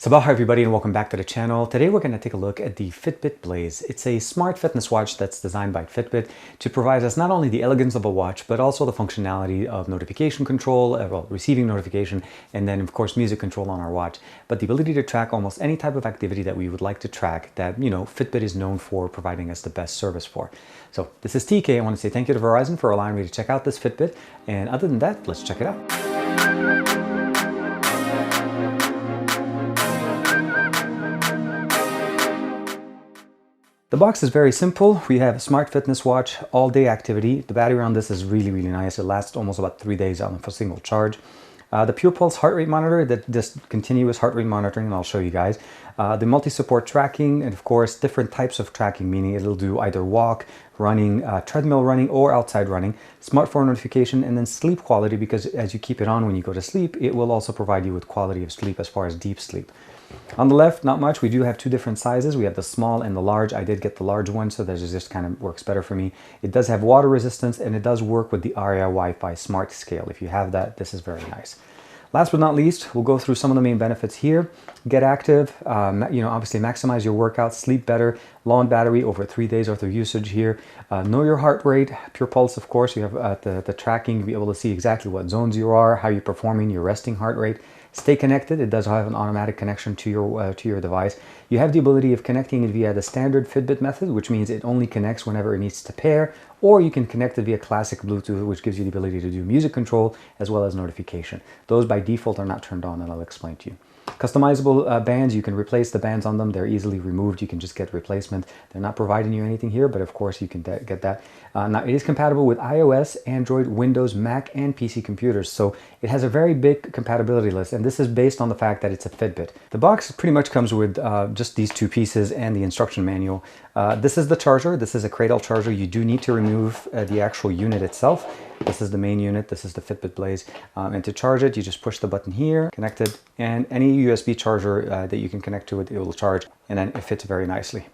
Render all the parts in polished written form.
Sabah everybody and welcome back to the channel. Today we're going to take a look at the Fitbit Blaze. It's a smart fitness watch that's designed by Fitbit to provide us not only the elegance of a watch but also the functionality of notification control, receiving notification, and then of course music control on our watch. But the ability to track almost any type of activity that we would like to track that, Fitbit is known for providing us the best service for. So this is TK. I want to say thank you to Verizon for allowing me to check out this Fitbit. And other than that, let's check it out. The box is very simple. We have a smart fitness watch, all-day activity. The battery on this is really nice. It lasts almost about 3 days on a single charge. The Pure Pulse heart rate monitor, that just continuous heart rate monitoring, and I'll show you guys. The multi-support tracking, and of course different types of tracking, meaning it'll do either walk, running, treadmill running, or outside running. Smartphone notification, and then sleep quality, because as you keep it on when you go to sleep, it will also provide you with quality of sleep as far as deep sleep. On the left, not much. We do have two different sizes. We have the small and the large. I did get the large one, so that just kind of works better for me. It does have water resistance, and it does work with the ARIA Wi-Fi Smart Scale. If you have that, this is very nice. Last but not least, we'll go through some of the main benefits here. Get active, obviously maximize your workouts, sleep better, long battery, over 3 days worth of usage here. Know your heart rate, Pure Pulse, of course. You have the tracking, you'll be able to see exactly what zones you are, how you're performing, your resting heart rate. Stay connected. It does have an automatic connection to your device. You have the ability of connecting it via the standard Fitbit method, which means it only connects whenever it needs to pair, or you can connect it via classic Bluetooth, which gives you the ability to do music control as well as notification. Those by default are not turned on, and I'll explain to you. Customizable bands, you can replace the bands on them. They're easily removed. You can just get replacement. They're not providing you anything here, but of course you can get that. Now it is compatible with iOS, Android, Windows, Mac, and PC computers. So it has a very big compatibility list, and this is based on the fact that it's a Fitbit. The box pretty much comes with just these two pieces and the instruction manual. This is the charger. This is a cradle charger. You do need to remove the actual unit itself. This is the main unit. This is the Fitbit Blaze. And to charge it, you just push the button here, connect it, and any USB charger that you can connect to it, it will charge, and then it fits very nicely.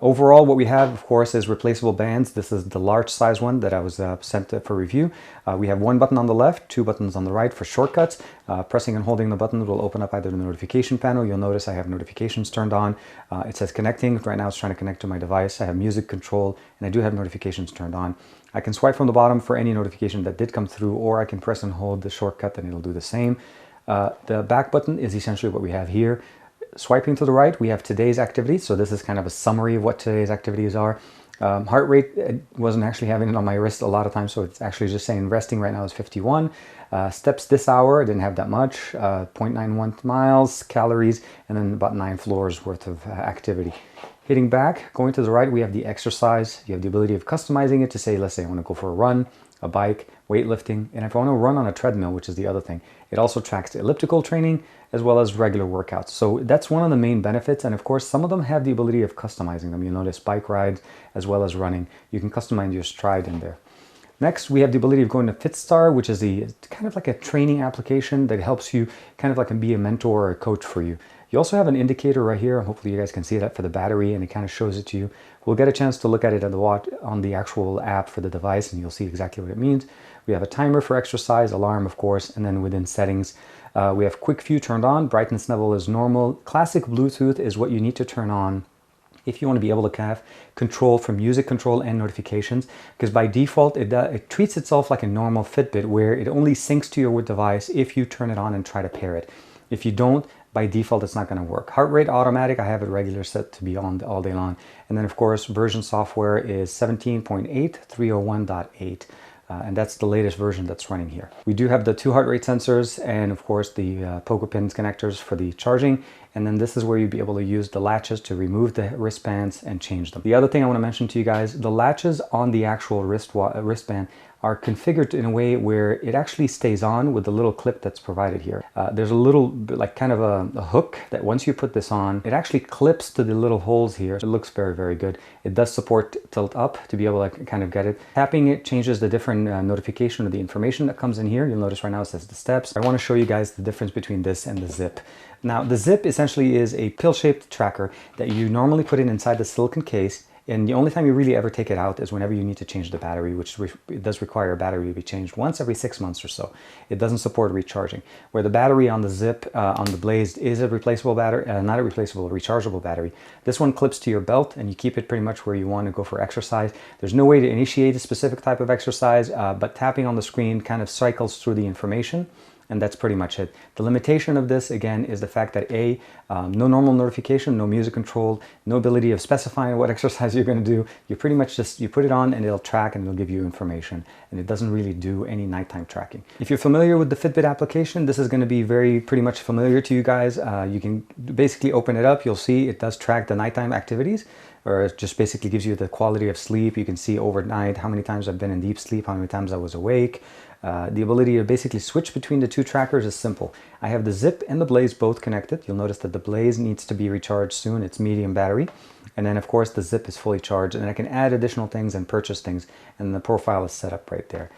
Overall, what we have, of course, is replaceable bands. This is the large size one that I was sent for review. We have one button on the left, two buttons on the right for shortcuts. Pressing and holding the button will open up either the notification panel. You'll notice I have notifications turned on. It says connecting. Right now it's trying to connect to my device. I have music control, and I do have notifications turned on. I can swipe from the bottom for any notification that did come through, or I can press and hold the shortcut and it'll do the same. The back button is essentially what we have here. Swiping to the right, we have today's activities. So this is kind of a summary of what today's activities are. Heart rate, I wasn't actually having it on my wrist a lot of times, so it's actually just saying resting right now is 51. Steps this hour, I didn't have that much. 0.91 miles, calories, and then about 9 floors worth of activity. Hitting back, going to the right, we have the exercise. You have the ability of customizing it to say, let's say I want to go for a run, a bike, weightlifting, and if I want to run on a treadmill, which is the other thing, it also tracks elliptical training as well as regular workouts. So that's one of the main benefits, and of course some of them have the ability of customizing them. You'll notice bike rides as well as running. You can customize your stride in there. Next, we have the ability of going to FitStar, which is kind of like a training application that helps you kind of like be a mentor or a coach for you. You also have an indicator right here. Hopefully you guys can see that for the battery, and it kind of shows it to you. We'll get a chance to look at it on the actual app for the device, and you'll see exactly what it means. We have a timer for exercise, alarm of course, and then within settings, we have quick view turned on. Brightness level is normal. Classic Bluetooth is what you need to turn on if you want to be able to have control for music control and notifications, because by default it treats itself like a normal Fitbit, where it only syncs to your device if you turn it on and try to pair it. If you don't, by default it's not going to work. Heart rate automatic, I have it regular set to be on all day long. And then of course version software is 17.8 301.8. And that's the latest version that's running here. We do have the 2 heart rate sensors, and of course the poker pins connectors for the charging. And then this is where you'd be able to use the latches to remove the wristbands and change them. The other thing I want to mention to you guys, the latches on the actual wristband are configured in a way where it actually stays on with the little clip that's provided here. There's a little like kind of a hook that once you put this on, it actually clips to the little holes here. It looks very good. It does support tilt up to be able to kind of get it. Tapping it changes the different notification of the information that comes in here. You'll notice right now it says the steps. I want to show you guys the difference between this and the Zip. Now the Zip essentially is a pill-shaped tracker that you normally put inside the silicone case. And the only time you really ever take it out is whenever you need to change the battery, which it does require a battery to be changed once every 6 months or so. It doesn't support recharging. Where the battery on the Zip, on the Blaze, is a replaceable battery, not a replaceable, a rechargeable battery. This one clips to your belt and you keep it pretty much where you want to go for exercise. There's no way to initiate a specific type of exercise, but tapping on the screen kind of cycles through the information. And that's pretty much it. The limitation of this, again, is the fact that no normal notification, no music control, no ability of specifying what exercise you're going to do. You pretty much just, you put it on and it'll track and it'll give you information. And it doesn't really do any nighttime tracking. If you're familiar with the Fitbit application, this is going to be pretty much familiar to you guys. You can basically open it up. You'll see it does track the nighttime activities, or it just basically gives you the quality of sleep. You can see overnight how many times I've been in deep sleep, how many times I was awake. The ability to basically switch between the two trackers is simple. I have the Zip and the Blaze both connected. You'll notice that the Blaze needs to be recharged soon. It's medium battery. And then of course the Zip is fully charged, and I can add additional things and purchase things, and the profile is set up right there.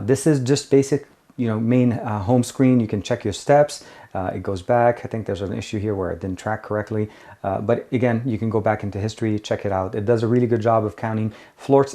This is just basic, main home screen. You can check your steps. It goes back. I think there's an issue here where it didn't track correctly. But again, you can go back into history, check it out. It does a really good job of counting floor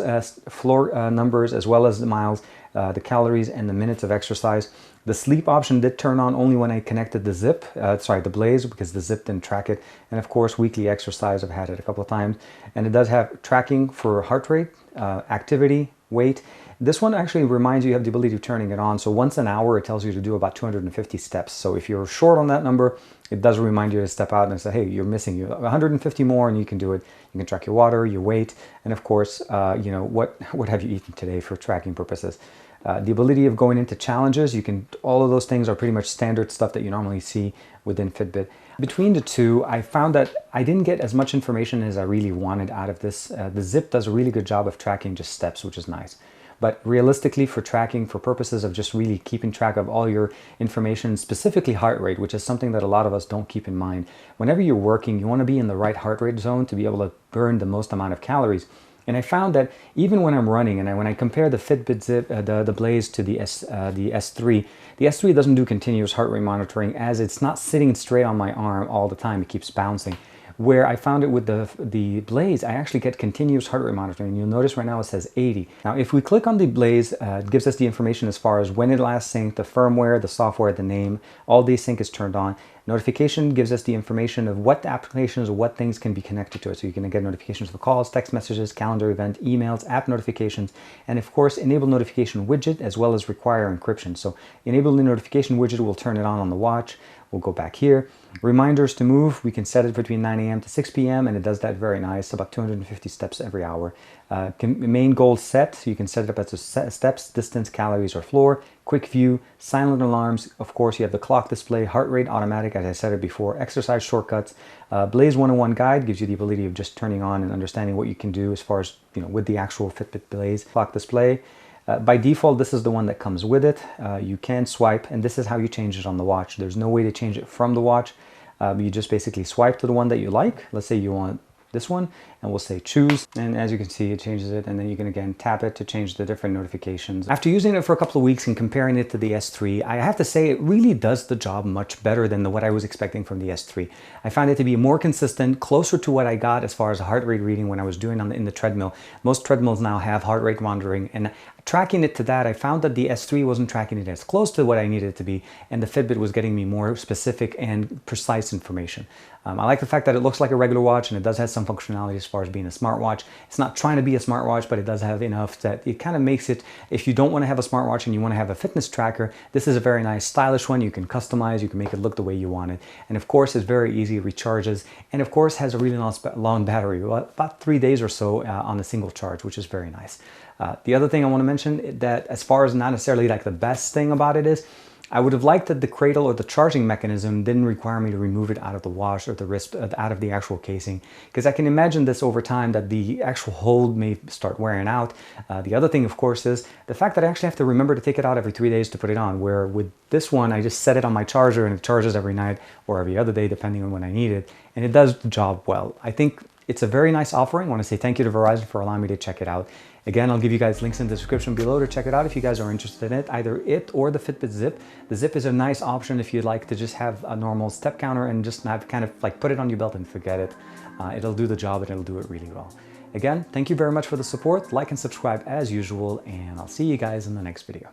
numbers as well as the miles, the calories, and the minutes of exercise. The sleep option did turn on only when I connected the Zip, the Blaze, because the Zip didn't track it. And of course, weekly exercise, I've had it a couple of times. And it does have tracking for heart rate, activity, weight. This one actually reminds you have the ability of turning it on. So once an hour, it tells you to do about 250 steps. So if you're short on that number, it does remind you to step out and say, hey, you're missing 150 more, and you can do it. You can track your water, your weight, and of course, what have you eaten today for tracking purposes. The ability of going into challenges, all of those things are pretty much standard stuff that you normally see within Fitbit. Between the two, I found that I didn't get as much information as I really wanted out of this. The Zip does a really good job of tracking just steps, which is nice. But realistically, for tracking, for purposes of just really keeping track of all your information, specifically heart rate, which is something that a lot of us don't keep in mind. Whenever you're working, you want to be in the right heart rate zone to be able to burn the most amount of calories. And I found that even when I'm running, and when I compare the Fitbit Zip, the Blaze to the S3, the S3 doesn't do continuous heart rate monitoring, as it's not sitting straight on my arm all the time. It keeps bouncing. Where I found it with the Blaze, I actually get continuous heart rate monitoring. You'll notice right now it says 80. Now, if we click on the Blaze, it gives us the information as far as when it last synced, the firmware, the software, the name, all these sync is turned on. Notification gives us the information of what applications or what things can be connected to it. So you can get notifications for calls, text messages, calendar event, emails, app notifications, and of course, enable notification widget as well as require encryption. So enable the notification widget will turn it on the watch. We'll go back here. Reminders to move, we can set it between 9 a.m. to 6 p.m. and it does that very nice, about 250 steps every hour. Main goal set, so you can set it up as a steps, distance, calories, or floor. Quick view, silent alarms. Of course, you have the clock display, heart rate automatic, as I said it before, exercise shortcuts. Blaze 101 guide gives you the ability of just turning on and understanding what you can do as far as, with the actual Fitbit Blaze. Clock display. By default, this is the one that comes with it. You can swipe, and this is how you change it on the watch. There's no way to change it from the watch. You just basically swipe to the one that you like. Let's say you want this one, and we'll say choose. And as you can see, it changes it, and then you can again tap it to change the different notifications. After using it for a couple of weeks and comparing it to the S3, I have to say it really does the job much better than what I was expecting from the S3. I found it to be more consistent, closer to what I got as far as heart rate reading when I was doing in the treadmill. Most treadmills now have heart rate monitoring, and tracking it to that, I found that the S3 wasn't tracking it as close to what I needed it to be, and the Fitbit was getting me more specific and precise information. I like the fact that it looks like a regular watch, and it does have some functionality as far as being a smartwatch. It's not trying to be a smartwatch, but it does have enough that it kind of makes it, if you don't want to have a smartwatch and you want to have a fitness tracker, this is a very nice stylish one. You can customize, you can make it look the way you want it. And of course, it's very easy, it recharges, and of course has a really long battery, about 3 days or so on a single charge, which is very nice. The other thing I want to mention, that as far as not necessarily like the best thing about it is, I would have liked that the cradle or the charging mechanism didn't require me to remove it out of the watch or the wrist, out of the actual casing, because I can imagine this over time that the actual hold may start wearing out. The other thing, of course, is the fact that I actually have to remember to take it out every 3 days to put it on, where with this one, I just set it on my charger and it charges every night or every other day, depending on when I need it, and it does the job well. I think it's a very nice offering. I want to say thank you to Verizon for allowing me to check it out. Again, I'll give you guys links in the description below to check it out if you guys are interested in it, either it or the Fitbit Zip. The Zip is a nice option if you'd like to just have a normal step counter and just have kind of like put it on your belt and forget it. It'll do the job and it'll do it really well. Again, thank you very much for the support. Like and subscribe as usual, and I'll see you guys in the next video.